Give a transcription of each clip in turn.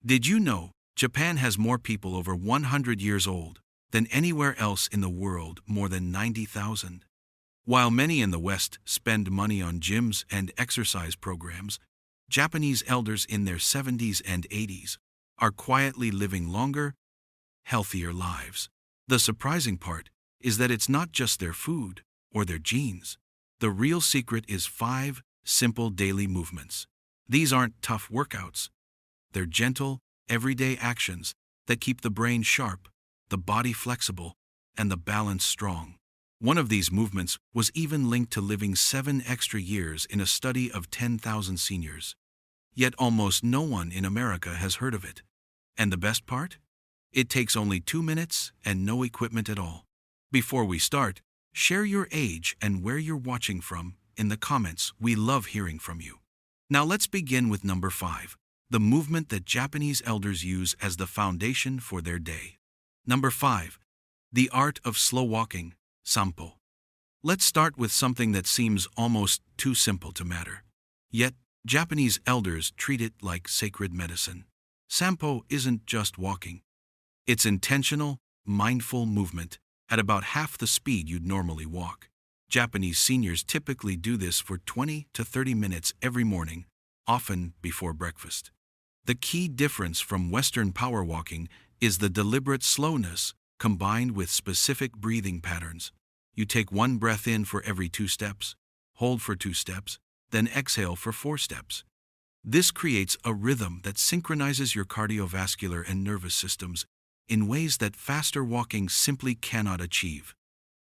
Did you know Japan has more people over 100 years old than anywhere else in the world, more than 90,000? While many in the West spend money on gyms and exercise programs, Japanese elders in their 70s and 80s are quietly living longer, healthier lives. The surprising part is that it's not just their food or their genes. The real secret is 5 simple daily movements. These aren't tough workouts. They're gentle, everyday actions that keep the brain sharp, the body flexible, and the balance strong. One of these movements was even linked to living 7 extra years in a study of 10,000 seniors. Yet almost no one in America has heard of it. And the best part? It takes only 2 minutes and no equipment at all. Before we start, share your age and where you're watching from in the comments. We love hearing from you. Now let's begin with number 5, the movement that Japanese elders use as the foundation for their day. Number 5, the art of slow walking, Sampo. Let's start with something that seems almost too simple to matter. Yet, Japanese elders treat it like sacred medicine. Sampo isn't just walking. It's intentional, mindful movement at about half the speed you'd normally walk. Japanese seniors typically do this for 20 to 30 minutes every morning, often before breakfast. The key difference from Western power walking is the deliberate slowness combined with specific breathing patterns. You take 1 breath in for every 2 steps, hold for 2 steps, then exhale for 4 steps. This creates a rhythm that synchronizes your cardiovascular and nervous systems in ways that faster walking simply cannot achieve.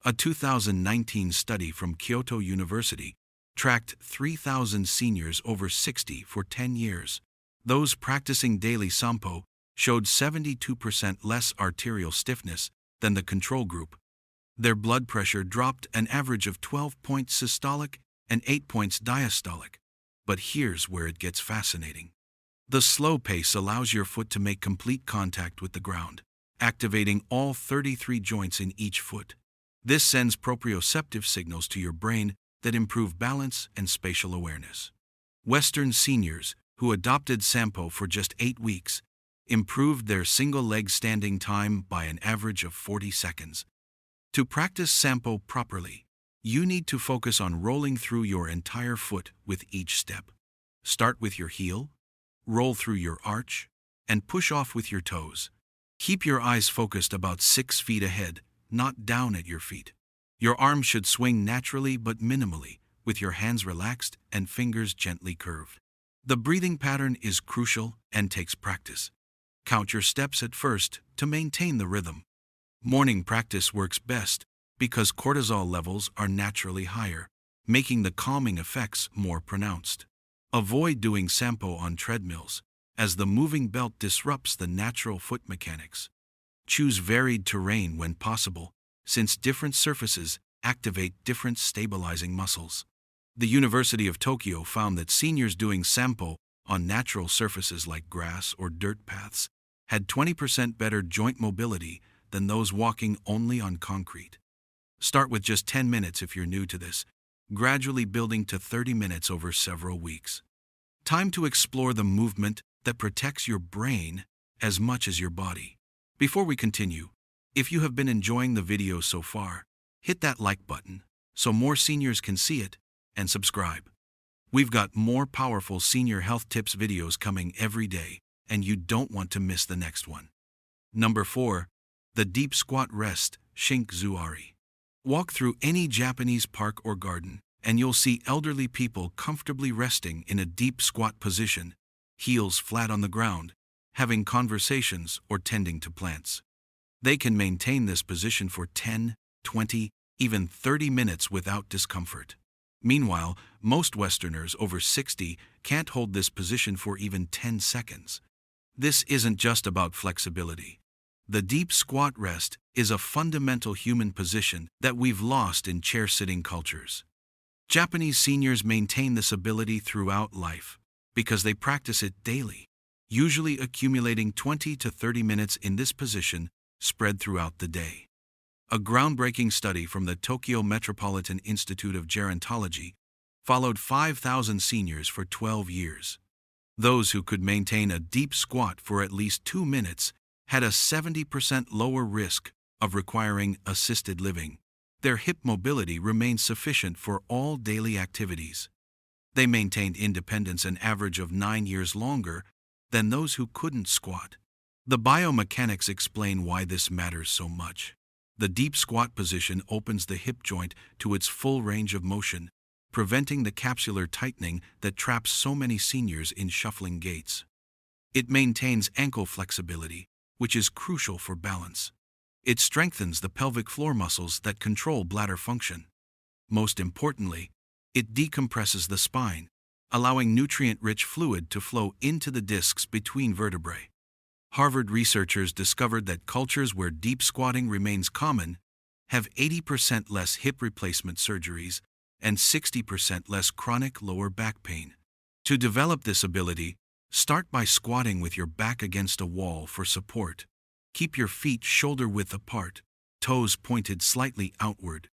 A 2019 study from Kyoto University tracked 3,000 seniors over 60 for 10 years. Those practicing daily Sampo showed 72% less arterial stiffness than the control group. Their blood pressure dropped an average of 12 points systolic and 8 points diastolic. But here's where it gets fascinating. The slow pace allows your foot to make complete contact with the ground, activating all 33 joints in each foot. This sends proprioceptive signals to your brain that improve balance and spatial awareness. Western seniors, who adopted Sampo for just 8 weeks, improved their single-leg standing time by an average of 40 seconds. To practice Sampo properly, you need to focus on rolling through your entire foot with each step. Start with your heel, roll through your arch, and push off with your toes. Keep your eyes focused about 6 feet ahead, not down at your feet. Your arms should swing naturally but minimally, with your hands relaxed and fingers gently curved. The breathing pattern is crucial and takes practice. Count your steps at first to maintain the rhythm. Morning practice works best because cortisol levels are naturally higher, making the calming effects more pronounced. Avoid doing Sampo on treadmills, as the moving belt disrupts the natural foot mechanics. Choose varied terrain when possible, since different surfaces activate different stabilizing muscles. The University of Tokyo found that seniors doing Sampo on natural surfaces like grass or dirt paths had 20% better joint mobility than those walking only on concrete. Start with just 10 minutes if you're new to this, gradually building to 30 minutes over several weeks. Time to explore the movement that protects your brain as much as your body. Before we continue, if you have been enjoying the video so far, hit that like button so more seniors can see it, and subscribe. We've got more powerful senior health tips videos coming every day, and you don't want to miss the next one. Number 4, the deep squat rest, Shinkzuari. Walk through any Japanese park or garden, and you'll see elderly people comfortably resting in a deep squat position, heels flat on the ground, having conversations or tending to plants. They can maintain this position for 10, 20, even 30 minutes without discomfort. Meanwhile, most Westerners over 60 can't hold this position for even 10 seconds. This isn't just about flexibility. The deep squat rest is a fundamental human position that we've lost in chair-sitting cultures. Japanese seniors maintain this ability throughout life because they practice it daily, usually accumulating 20 to 30 minutes in this position spread throughout the day. A groundbreaking study from the Tokyo Metropolitan Institute of Gerontology followed 5,000 seniors for 12 years. Those who could maintain a deep squat for at least 2 minutes had a 70% lower risk of requiring assisted living. Their hip mobility remained sufficient for all daily activities. They maintained independence an average of 9 years longer than those who couldn't squat. The biomechanics explain why this matters so much. The deep squat position opens the hip joint to its full range of motion, preventing the capsular tightening that traps so many seniors in shuffling gaits. It maintains ankle flexibility, which is crucial for balance. It strengthens the pelvic floor muscles that control bladder function. Most importantly, it decompresses the spine, allowing nutrient-rich fluid to flow into the discs between vertebrae. Harvard researchers discovered that cultures where deep squatting remains common have 80% less hip replacement surgeries and 60% less chronic lower back pain. To develop this ability, start by squatting with your back against a wall for support. Keep your feet shoulder-width apart, toes pointed slightly outward.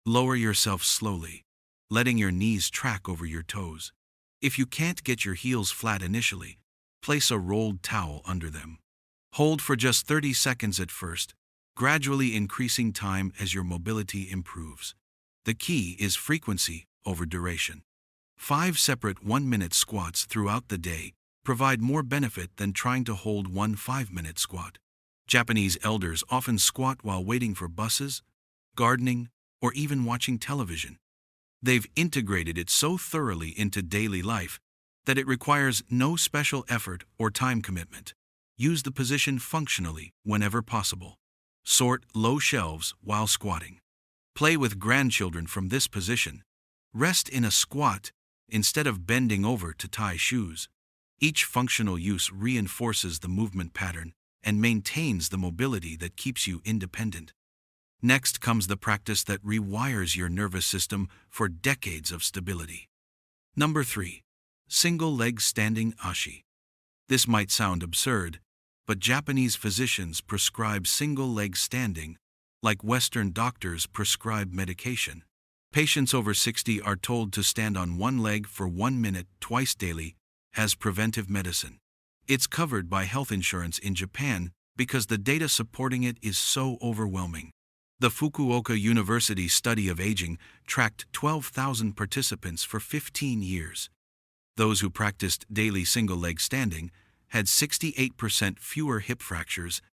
Lower yourself slowly, letting your knees track over your toes. If you can't get your heels flat initially, place a rolled towel under them. Hold for just 30 seconds at first, gradually increasing time as your mobility improves. The key is frequency over duration. 5 separate 1-minute squats throughout the day provide more benefit than trying to hold one 5-minute squat. Japanese elders often squat while waiting for buses, gardening, or even watching television. They've integrated it so thoroughly into daily life that it requires no special effort or time commitment. Use the position functionally whenever possible. Sort low shelves while squatting. Play with grandchildren from this position. Rest in a squat instead of bending over to tie shoes. Each functional use reinforces the movement pattern and maintains the mobility that keeps you independent. Next comes the practice that rewires your nervous system for decades of stability. Number 3. Single leg standing ashi. This might sound absurd, but Japanese physicians prescribe single leg standing like Western doctors prescribe medication. Patients over 60 are told to stand on one leg for 1 minute twice daily as preventive medicine. It's covered by health insurance in Japan because the data supporting it is so overwhelming. The Fukuoka University study of aging tracked 12,000 participants for 15 years. Those who practiced daily single-leg standing had 68% fewer hip fractures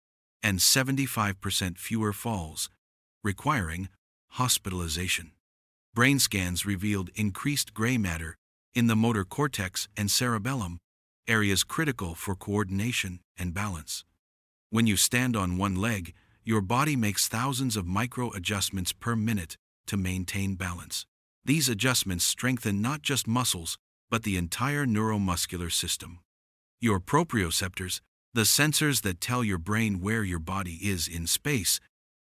and 75% fewer falls, requiring hospitalization. Brain scans revealed increased gray matter in the motor cortex and cerebellum, areas critical for coordination and balance. When you stand on one leg, your body makes thousands of micro-adjustments per minute to maintain balance. These adjustments strengthen not just muscles, but the entire neuromuscular system. Your proprioceptors, the sensors that tell your brain where your body is in space,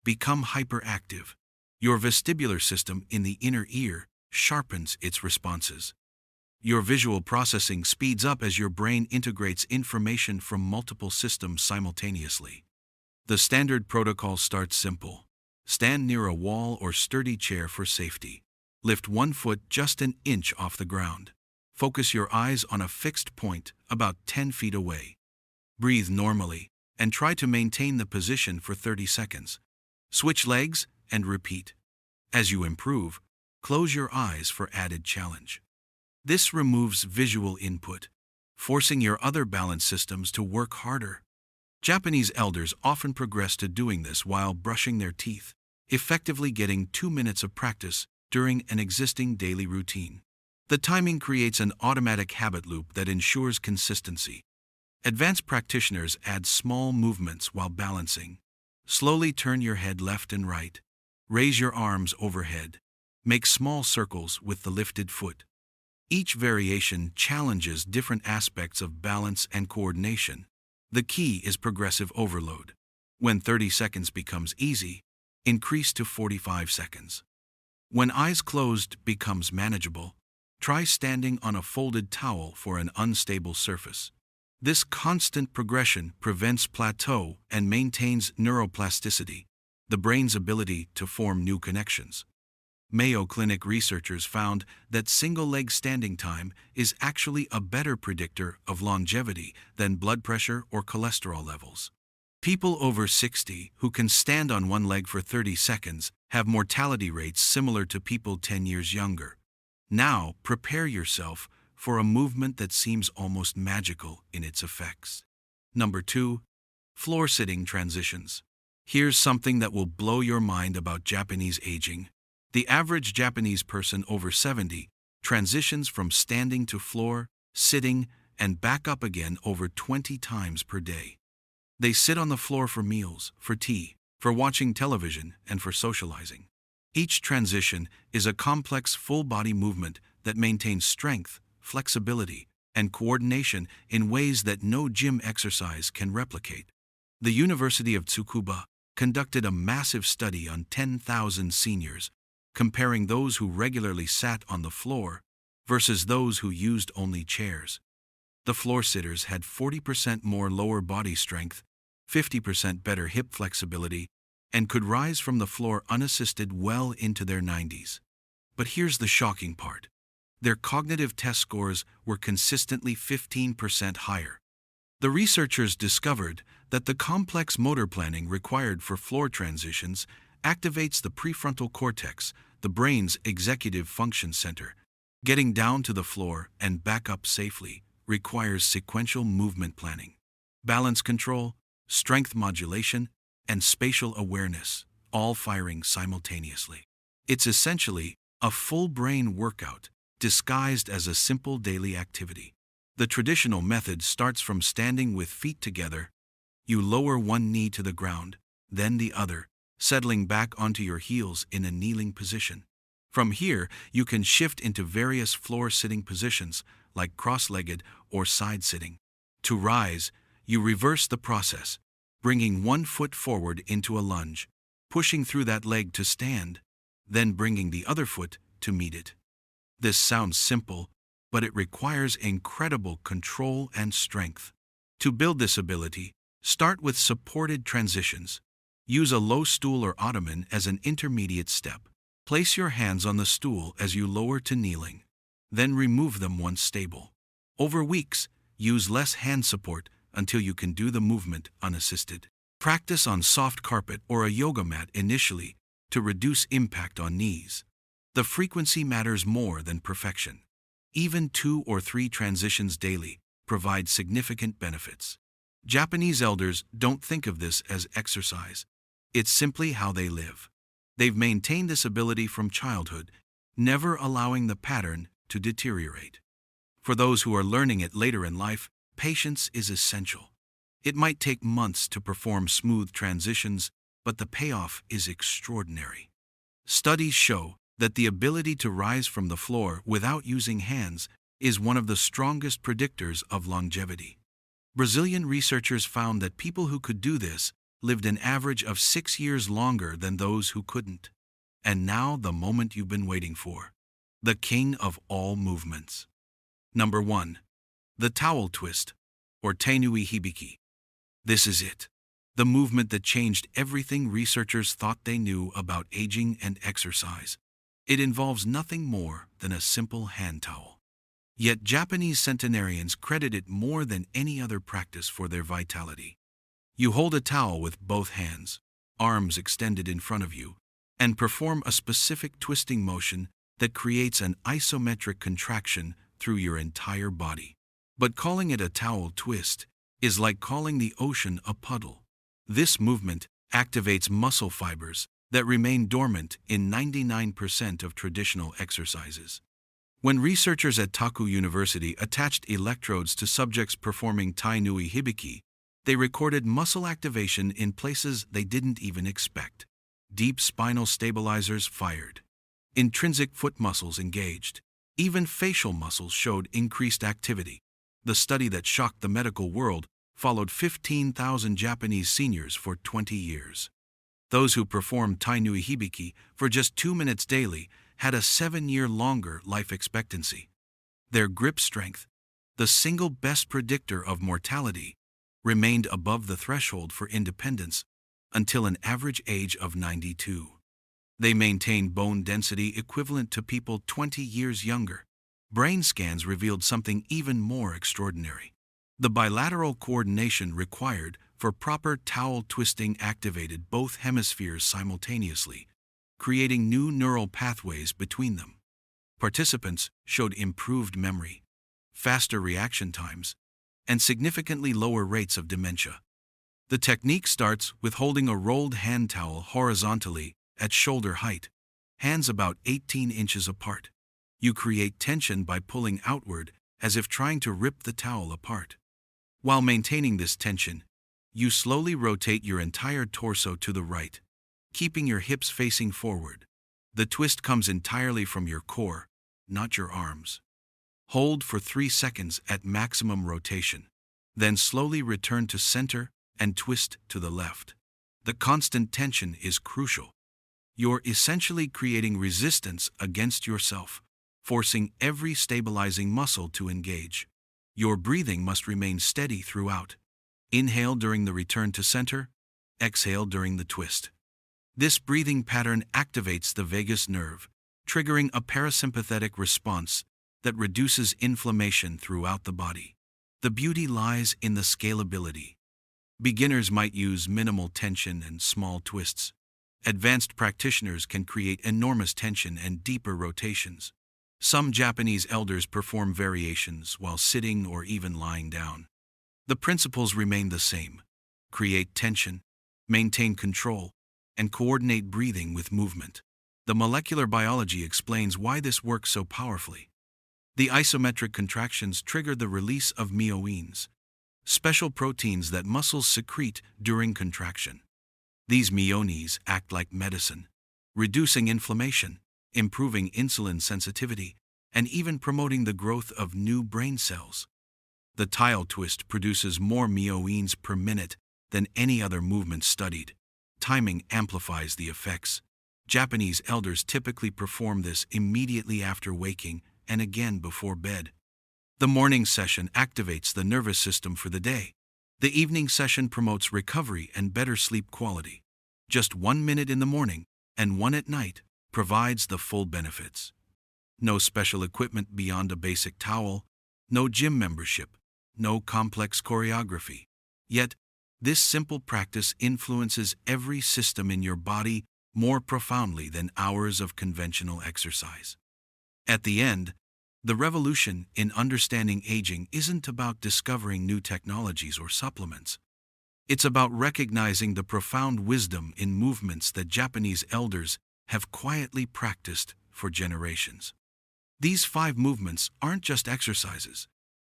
become hyperactive. Your vestibular system in the inner ear sharpens its responses. Your visual processing speeds up as your brain integrates information from multiple systems simultaneously. The standard protocol starts simple. Stand near a wall or sturdy chair for safety. Lift one foot just an inch off the ground. Focus your eyes on a fixed point about 10 feet away. Breathe normally and try to maintain the position for 30 seconds. Switch legs and repeat. As you improve, close your eyes for added challenge. This removes visual input, forcing your other balance systems to work harder. Japanese elders often progress to doing this while brushing their teeth, effectively getting 2 minutes of practice during an existing daily routine. The timing creates an automatic habit loop that ensures consistency. Advanced practitioners add small movements while balancing. Slowly turn your head left and right. Raise your arms overhead. Make small circles with the lifted foot. Each variation challenges different aspects of balance and coordination. The key is progressive overload. When 30 seconds becomes easy, increase to 45 seconds. When eyes closed becomes manageable, try standing on a folded towel for an unstable surface. This constant progression prevents plateau and maintains neuroplasticity, the brain's ability to form new connections. Mayo Clinic researchers found that single-leg standing time is actually a better predictor of longevity than blood pressure or cholesterol levels. People over 60 who can stand on one leg for 30 seconds have mortality rates similar to people 10 years younger. Now, prepare yourself for a movement that seems almost magical in its effects. Number 2. Floor sitting transitions. Here's something that will blow your mind about Japanese aging. The average Japanese person over 70 transitions from standing to floor, sitting, and back up again over 20 times per day. They sit on the floor for meals, for tea, for watching television, and for socializing. Each transition is a complex full-body movement that maintains strength, flexibility, and coordination in ways that no gym exercise can replicate. The University of Tsukuba conducted a massive study on 10,000 seniors, comparing those who regularly sat on the floor versus those who used only chairs. The floor sitters had 40% more lower body strength, 50% better hip flexibility, and could rise from the floor unassisted well into their 90s. But here's the shocking part. Their cognitive test scores were consistently 15% higher. The researchers discovered that the complex motor planning required for floor transitions activates the prefrontal cortex, the brain's executive function center. Getting down to the floor and back up safely requires sequential movement planning, balance control, strength modulation, and spatial awareness, all firing simultaneously. It's essentially a full brain workout disguised as a simple daily activity. The traditional method starts from standing with feet together. You lower one knee to the ground, then the other, settling back onto your heels in a kneeling position. From here, you can shift into various floor-sitting positions, like cross-legged or side-sitting. To rise, you reverse the process, bringing one foot forward into a lunge, pushing through that leg to stand, then bringing the other foot to meet it. This sounds simple, but it requires incredible control and strength. To build this ability, start with supported transitions. Use a low stool or ottoman as an intermediate step. Place your hands on the stool as you lower to kneeling. Then remove them once stable. Over weeks, use less hand support until you can do the movement unassisted. Practice on soft carpet or a yoga mat initially to reduce impact on knees. The frequency matters more than perfection. Even 2 or 3 transitions daily provide significant benefits. Japanese elders don't think of this as exercise. It's simply how they live. They've maintained this ability from childhood, never allowing the pattern to deteriorate. For those who are learning it later in life, patience is essential. It might take months to perform smooth transitions, but the payoff is extraordinary. Studies show that the ability to rise from the floor without using hands is one of the strongest predictors of longevity. Brazilian researchers found that people who could do this lived an average of 6 years longer than those who couldn't. And now the moment you've been waiting for. The king of all movements. Number 1. The towel twist, or tainui hibiki. This is it. The movement that changed everything researchers thought they knew about aging and exercise. It involves nothing more than a simple hand towel. Yet Japanese centenarians credit it more than any other practice for their vitality. You hold a towel with both hands, arms extended in front of you, and perform a specific twisting motion that creates an isometric contraction through your entire body. But calling it a towel twist is like calling the ocean a puddle. This movement activates muscle fibers that remain dormant in 99% of traditional exercises. When researchers at Taku University attached electrodes to subjects performing tainui hibiki, they recorded muscle activation in places they didn't even expect. Deep spinal stabilizers fired. Intrinsic foot muscles engaged. Even facial muscles showed increased activity. The study that shocked the medical world followed 15,000 Japanese seniors for 20 years. Those who performed tainui hibiki for just 2 minutes daily had a 7-year longer life expectancy. Their grip strength, the single best predictor of mortality, remained above the threshold for independence until an average age of 92. They maintain bone density equivalent to people 20 years younger. Brain scans revealed something even more extraordinary. The bilateral coordination required for proper towel twisting activated both hemispheres simultaneously, creating new neural pathways between them. Participants showed improved memory, faster reaction times, and significantly lower rates of dementia. The technique starts with holding a rolled hand towel horizontally at shoulder height, hands about 18 inches apart. You create tension by pulling outward as if trying to rip the towel apart. While maintaining this tension, you slowly rotate your entire torso to the right, keeping your hips facing forward. The twist comes entirely from your core, not your arms. Hold for 3 seconds at maximum rotation, then slowly return to center and twist to the left. The constant tension is crucial. You're essentially creating resistance against yourself, forcing every stabilizing muscle to engage. Your breathing must remain steady throughout. Inhale during the return to center, exhale during the twist. This breathing pattern activates the vagus nerve, triggering a parasympathetic response that reduces inflammation throughout the body. The beauty lies in the scalability. Beginners might use minimal tension and small twists. Advanced practitioners can create enormous tension and deeper rotations. Some Japanese elders perform variations while sitting or even lying down. The principles remain the same: create tension, maintain control, and coordinate breathing with movement. The molecular biology explains why this works so powerfully. The isometric contractions trigger the release of myoines, special proteins that muscles secrete during contraction. These myoines act like medicine, reducing inflammation, improving insulin sensitivity, and even promoting the growth of new brain cells. The tile twist produces more myoines per minute than any other movement studied. Timing amplifies the effects. Japanese elders typically perform this immediately after waking and again before bed. The morning session activates the nervous system for the day. The evening session promotes recovery and better sleep quality. Just 1 minute in the morning and 1 at night provides the full benefits. No special equipment beyond a basic towel, no gym membership, no complex choreography. Yet, this simple practice influences every system in your body more profoundly than hours of conventional exercise. At the end, the revolution in understanding aging isn't about discovering new technologies or supplements. It's about recognizing the profound wisdom in movements that Japanese elders have quietly practiced for generations. These 5 movements aren't just exercises.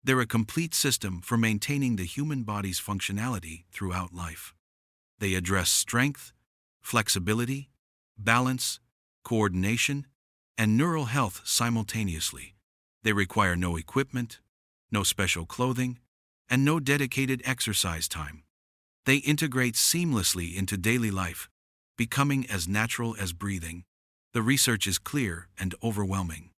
They're a complete system for maintaining the human body's functionality throughout life. They address strength, flexibility, balance, coordination, and neural health simultaneously. They require no equipment, no special clothing, and no dedicated exercise time. They integrate seamlessly into daily life, becoming as natural as breathing. The research is clear and overwhelming.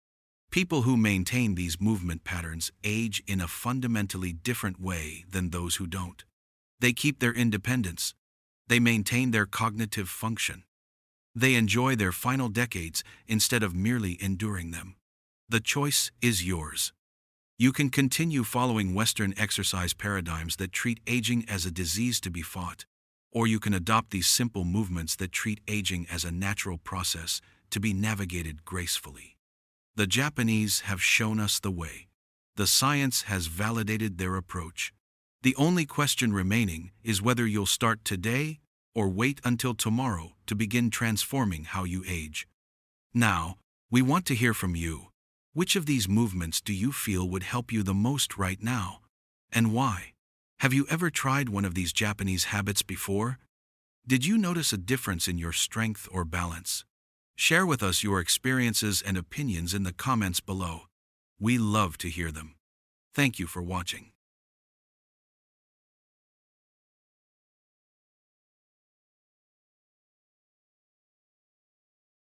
People who maintain these movement patterns age in a fundamentally different way than those who don't. They keep their independence. They maintain their cognitive function. They enjoy their final decades instead of merely enduring them. The choice is yours. You can continue following Western exercise paradigms that treat aging as a disease to be fought, or you can adopt these simple movements that treat aging as a natural process to be navigated gracefully. The Japanese have shown us the way. The science has validated their approach. The only question remaining is whether you'll start today or wait until tomorrow to begin transforming how you age. Now, we want to hear from you. Which of these movements do you feel would help you the most right now, and why? Have you ever tried one of these Japanese habits before? Did you notice a difference in your strength or balance? Share with us your experiences and opinions in the comments below. We love to hear them. Thank you for watching.